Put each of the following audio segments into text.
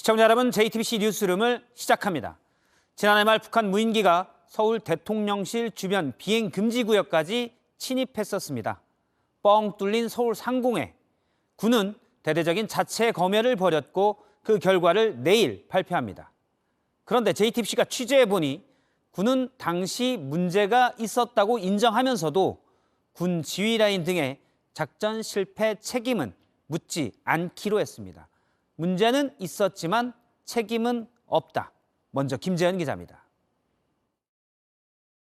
시청자 여러분, JTBC 뉴스룸을 시작합니다. 지난해 말 북한 무인기가 서울 대통령실 주변 비행 금지 구역까지 침입했었습니다. 뻥 뚫린 서울 상공에 군은 대대적인 자체 검열을 벌였고 그 결과를 내일 발표합니다. 그런데 JTBC가 취재해보니 군은 당시 문제가 있었다고 인정하면서도 군 지휘라인 등의 작전 실패 책임은 묻지 않기로 했습니다. 문제는 있었지만 책임은 없다. 먼저 김재현 기자입니다.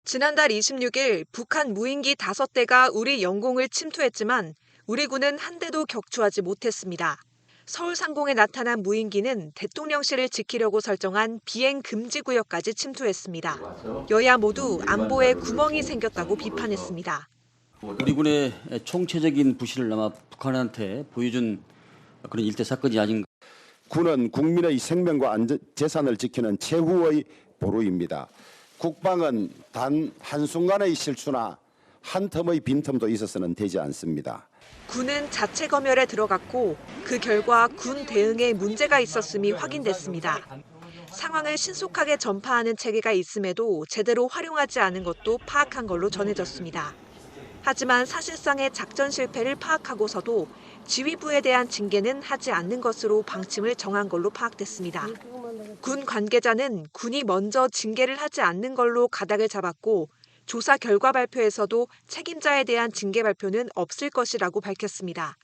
지난달 26일 북한 무인기 5대가 우리 영공을 침투했지만 우리 군은 한 대도 격추하지 못했습니다. 서울 상공에 나타난 무인기는 대통령실을 지키려고 설정한 비행 금지 구역까지 침투했습니다. 여야 모두 안보에 구멍이 생겼다고 비판했습니다. 우리 군의 총체적인 부실을 아마 북한한테 보여준 그런 일대 사건이 아닌가. 군은 국민의 생명과 재산을 지키는 최후의 보루입니다. 국방은 단 한순간의 실수나 한 텀의 빈틈도 있어서는 되지 않습니다. 군은 자체 검열에 들어갔고 그 결과 군 대응에 문제가 있었음이 확인됐습니다. 상황을 신속하게 전파하는 체계가 있음에도 제대로 활용하지 않은 것도 파악한 걸로 전해졌습니다. 하지만 사실상의 작전 실패를 파악하고서도 지휘부에 대한 징계는 하지 않는 것으로 방침을 정한 걸로 파악됐습니다. 군 관계자는 군이 먼저 징계를 하지 않는 걸로 가닥을 잡았고 조사 결과 발표에서도 책임자에 대한 징계 발표는 없을 것이라고 밝혔습니다.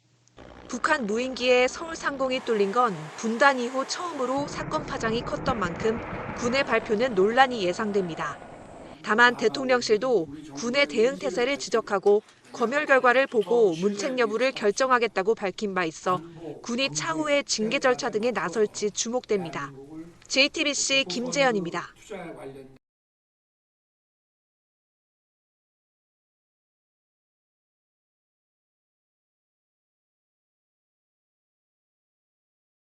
북한 무인기에 서울 상공이 뚫린 건 분단 이후 처음으로 사건 파장이 컸던 만큼 군의 발표는 논란이 예상됩니다. 다만 대통령실도 군의 대응 태세를 지적하고 검열 결과를 보고 문책 여부를 결정하겠다고 밝힌 바 있어 군이 차후에 징계 절차 등에 나설지 주목됩니다. JTBC 김재현입니다.